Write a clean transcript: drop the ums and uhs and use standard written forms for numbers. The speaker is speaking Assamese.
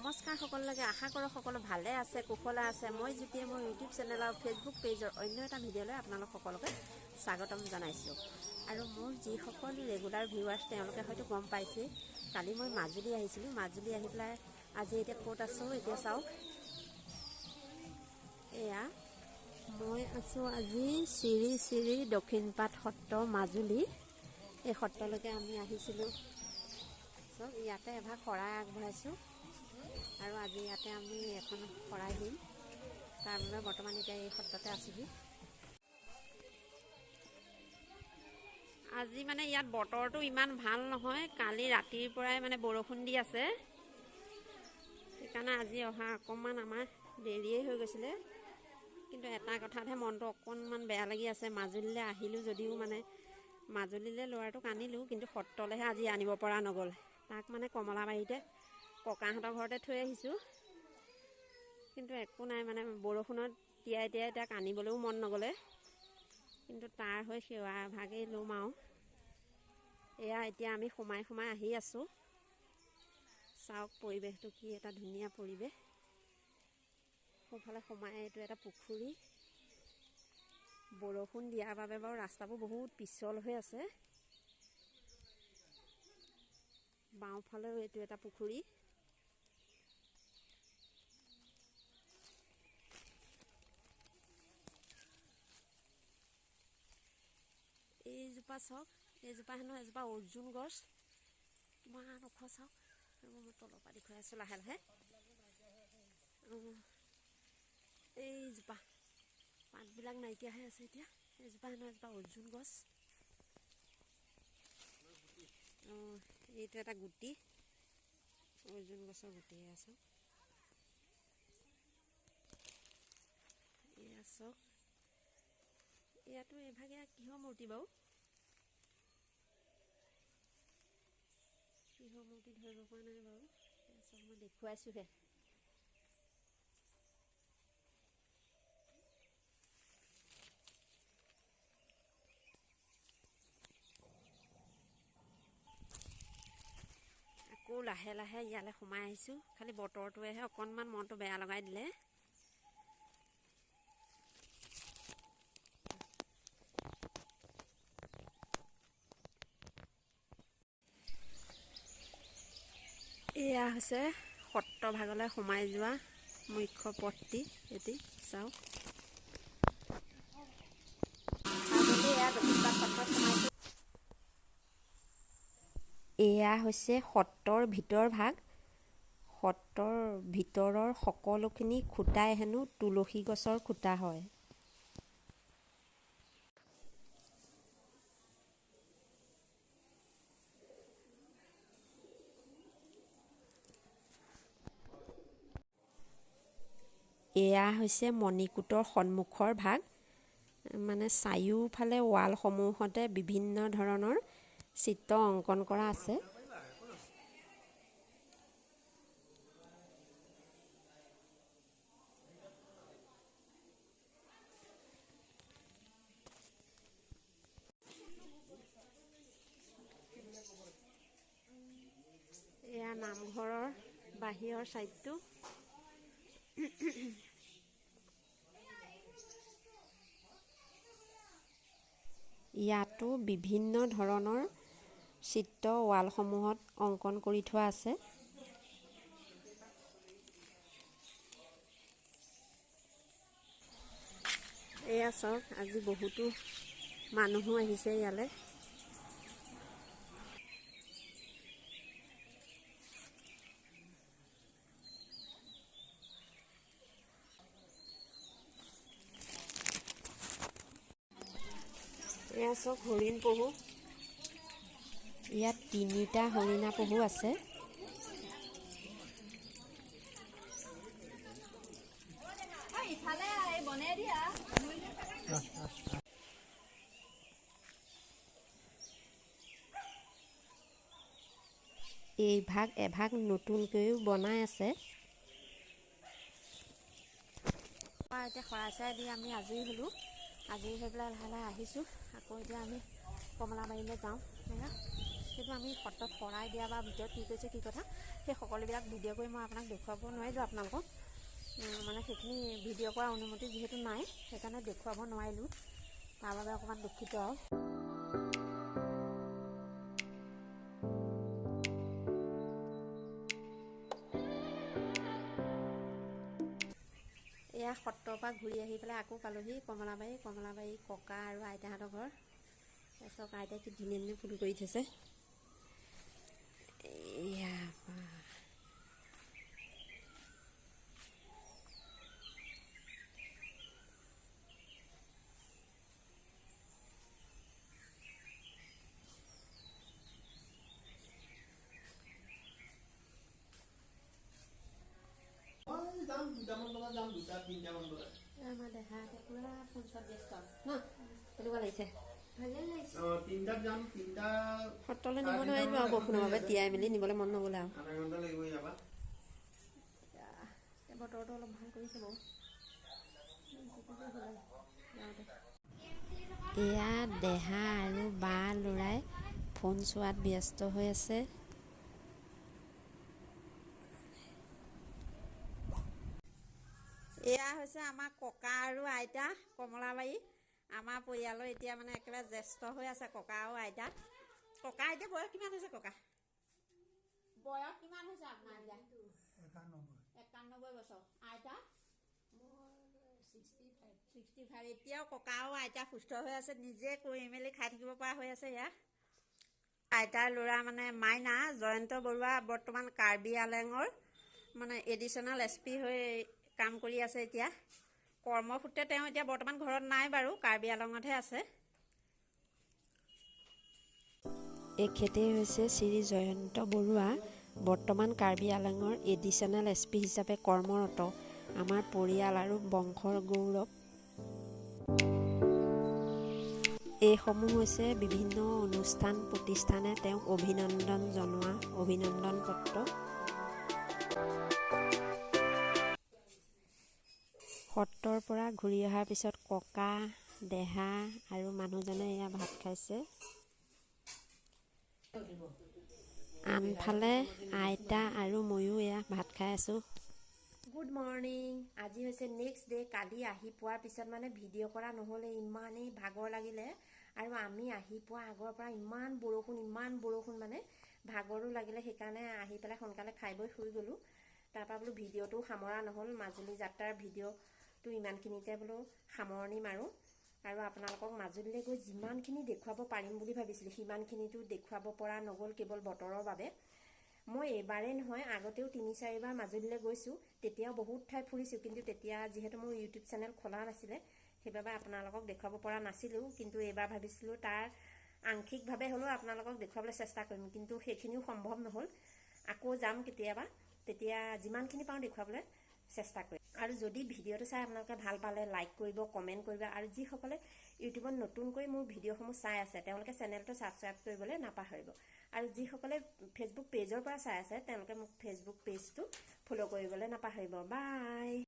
নমস্কাৰ সকলোকে আশা কৰোঁ সকলো ভালে আছে কুশলে আছে মই যেতিয়া মোৰ ইউটিউব চেনেল আৰু ফেচবুক পেজৰ অন্য এটা ভিডিঅ'লৈ আপোনালোক সকলোকে স্বাগতম জনাইছোঁ আৰু মোৰ যিসকল ৰেগুলাৰ ভিউৱাৰ্ছ তেওঁলোকে হয়তো গম পাইছে কালি মই মাজুলী আহিছিলোঁ মাজুলী আহি পেলাই আজি এতিয়া ক'ত আছোঁ এতিয়া চাওক এয়া মই আছোঁ আজি শ্ৰী শ্ৰী দক্ষিণপাট সত্ৰ মাজুলী এই সত্ৰলৈকে আমি আহিছিলোঁ চব ইয়াতে এভাগ শৰাই আগবঢ়াইছোঁ আৰু আজি ইয়াতে আমি এখন শৰাই দিম তাৰ বাবে বৰ্তমান এতিয়া এই সত্ৰতে আছোঁহি আজি মানে ইয়াত বতৰটো ইমান ভাল নহয় কালি ৰাতিৰ পৰাই মানে বৰষুণ দি আছে সেইকাৰণে আজি অহা অকণমান আমাৰ দেৰিয়ে হৈ গৈছিলে কিন্তু এটা কথাতহে মনটো অকণমান বেয়া লাগি আছে মাজুলীলৈ আহিলোঁ যদিও মানে মাজুলীলৈ ল'ৰাটোক আনিলোঁ কিন্তু সত্ৰলৈহে আজি আনিব পৰা নগ'ল তাক মানে কমলাবাৰীতে ককাহঁতৰ ঘৰতে থৈ আহিছোঁ কিন্তু একো নাই মানে বৰষুণত তিয়াই তিয়াই তাক আনিবলৈও মন নগ'লে কিন্তু তাৰ হৈ সেৱা ভাগেই ল'ম আৰু এয়া এতিয়া আমি সোমাই সোমাই আহি আছোঁ চাওক পৰিৱেশটো কি এটা ধুনীয়া পৰিৱেশ সোঁফালে সোমাই এইটো এটা পুখুৰী বৰষুণ দিয়াৰ বাবে বাৰু ৰাস্তাবোৰ বহুত পিছল হৈ আছে বাওঁফালেও এইটো এটা পুখুৰী এইজোপা চাওক এইজোপা হেনো এজোপা অৰ্জুন গছ ইমান ওখ চাওক এইবোৰ মই তলৰ পৰা দেখুৱাই আছোঁ লাহে লাহে এইজোপা পাতবিলাক নাইকিয়া হৈ আছে এতিয়া এইজোপা হেনো এজোপা অৰ্জুন গছ এইটো এটা গুটি অৰ্জুন গছৰ গুটি আছোঁ এয়া চাওক ইয়াতো এইভাগে কিহৰ মূৰ্তি বাৰু কিহৰ মূৰ্তি ধৰিব পৰা নাই বাৰু চব মই দেখুৱাইছোঁহে আকৌ লাহে লাহে ইয়ালৈ সোমাই আহিছোঁ খালি বতৰটোৱেহে অকণমান মনটো বেয়া লগাই দিলে এয়া হৈছে সত্ৰভাগলৈ সোমাই যোৱা মুখ্য পথটি এটি চাওক এয়া হৈছে সত্ৰৰ ভিতৰ ভাগ সত্ৰৰ ভিতৰৰ সকলোখিনি খুঁটাই হেনো তুলসী গছৰ খুঁটা হয় এয়া হৈছে মণিকূটৰ সন্মুখৰ ভাগ মানে চাৰিওফালে ৱালসমূহতে বিভিন্ন ধৰণৰ চিত্ৰ অংকন কৰা আছে এয়া নামঘৰৰ বাহিৰৰ ছাইডটো ইয়াতো বিভিন্ন ধৰণৰ চিত্ৰ ৱালসমূহত অংকন কৰি থোৱা আছে এয়া চাওক আজি বহুতো মানুহো আহিছে ইয়ালৈ এয়া চাওক হৰিণ পহু ইয়াত 3টা হৰিণা পহু আছে এইভাগ এভাগ নতুনকৈও বনাই আছে এতিয়া শৰাই চৰাই দি আমি আজৰি হ'লোঁ আজৰি হৈ পেলাই লাহে লাহে আহিছোঁ আকৌ এতিয়া আমি কমলাবাৰীলৈ যাওঁ কিন্তু আমি সত্ৰত শৰাই দিয়া বা ভিতৰত কি কৰিছে কি কথা সেই সকলোবিলাক ভিডিঅ' কৰি মই আপোনাক দেখুৱাব নোৱাৰিলোঁ আপোনালোকক মানে সেইখিনি ভিডিঅ' কৰা অনুমতি যিহেতু নাই সেইকাৰণে দেখুৱাব নোৱাৰিলোঁ তাৰ বাবে অকণমান দুখিত আৰু এয়া সত্ৰৰ পৰা ঘূৰি আহি পেলাই আকৌ পালোহি কমলাবাৰী ককা আৰু আইতাহঁতৰ ঘৰ তাৰপিছত আইতাই কি ধুনীয়া ধুনীয়া ফুল কৰি থৈছে এয়া আমাৰ দেহাতে পুৰা ফোন-চোৱাত ব্যস্ত ন কেনেকুৱা লাগিছে সত্ৰলৈ নিব নোৱাৰিলোঁ আৰু বৰষুণৰ বাবে তিয়াই মেলি নিবলৈ মন নগ'লে আৰু বতৰটো অলপ ভাল কৰিছে বাৰু এয়া দেহা আৰু বা ল'ৰাই ফোন চোৱাত ব্যস্ত হৈ আছে এয়া হৈছে আমাৰ ককা আৰু আইতা কমলাবাৰী আমাৰ পৰিয়ালৰ এতিয়া মানে একেবাৰে জ্যেষ্ঠ হৈ আছে ককা আৰু আইতা ককা এতিয়া বয়স কিমান হৈছে ককা বয়স কিমান হৈছে আপোনাৰ এতিয়া 91 বছৰ আইতা 65 এতিয়াও ককা আৰু আইতা সুস্থ হৈ আছে নিজে কৰি মেলি খাই থাকিব পৰা হৈ আছে ইয়াত আইতাৰ ল'ৰা মানে মাইনা জয়ন্ত বৰুৱা বৰ্তমান কাৰ্বি আংলঙৰ মানে এডিশ্যনেল SP হৈ কাম কৰি আছে এতিয়া কৰ্মসূত্ৰে তেওঁ এতিয়া বৰ্তমান ঘৰত নাই বাৰু কাৰ্বি আংলঙতহে আছে এখেতেই হৈছে শ্ৰী জয়ন্ত বৰুৱা বৰ্তমান কাৰ্বি আংলঙৰ এডিশ্যনেল SP হিচাপে কৰ্মৰত আমাৰ পৰিয়াল আৰু বংশৰ গৌৰৱ এইসমূহ হৈছে বিভিন্ন অনুষ্ঠান প্ৰতিষ্ঠানে তেওঁক অভিনন্দন জনোৱা অভিনন্দন পত্ৰ সত্ৰৰ পৰা ঘূৰি অহাৰ পিছত ককা দেহা আৰু মানুহজনে এয়া ভাত খাইছে আনফালে আইতা আৰু ময়ো এয়া ভাত খাই আছোঁ গুড মৰ্ণিং আজি হৈছে নেক্সট ডে কালি আহি পোৱাৰ পিছত মানে ভিডিঅ' কৰা নহ'লে ইমানেই ভাগৰ লাগিলে আৰু আমি আহি পোৱা আগৰ পৰা ইমান বৰষুণ মানে ভাগৰো লাগিলে সেইকাৰণে আহি পেলাই সোনকালে খাই বৈ শুই গ'লোঁ তাৰপৰা বোলো ভিডিঅ'টো সামৰা নহ'ল মাজুলী যাত্ৰাৰ ভিডিঅ'টো ইমানখিনিতে বোলো সামৰণি মাৰোঁ আৰু আপোনালোকক মাজুলীলৈ গৈ যিমানখিনি দেখুৱাব পাৰিম বুলি ভাবিছিলোঁ সিমানখিনিতো দেখুৱাব পৰা নগ'ল কেৱল বতৰৰ বাবে মই এবাৰেই নহয় আগতেও 3-4 বাৰ মাজুলীলৈ গৈছোঁ তেতিয়াও বহুত ঠাই ফুৰিছোঁ কিন্তু তেতিয়া যিহেতু মোৰ ইউটিউব চেনেল খোলা নাছিলে সেইবাবে আপোনালোকক দেখুৱাব পৰা নাছিলোঁ কিন্তু এইবাৰ ভাবিছিলোঁ তাৰ আংশিকভাৱে হ'লেও আপোনালোকক দেখুৱাবলৈ চেষ্টা কৰিম কিন্তু সেইখিনিও সম্ভৱ নহ'ল আকৌ যাম কেতিয়াবা তেতিয়া যিমানখিনি পাওঁ দেখুৱাবলৈ চেষ্টা কৰিম আৰু যদি ভিডিঅ'টো চাই আপোনালোকে ভাল পালে লাইক কৰিব কমেণ্ট কৰিব আৰু যিসকলে ইউটিউবত নতুনকৈ মোৰ ভিডিঅ'সমূহ চাই আছে তেওঁলোকে চেনেলটো ছাবস্ক্ৰাইব কৰিবলৈ নাপাহৰিব আৰু যিসকলে ফেচবুক পেজৰ পৰা চাই আছে তেওঁলোকে মোক ফেচবুক পেজটো ফ'ল' কৰিবলৈ নাপাহৰিব বাই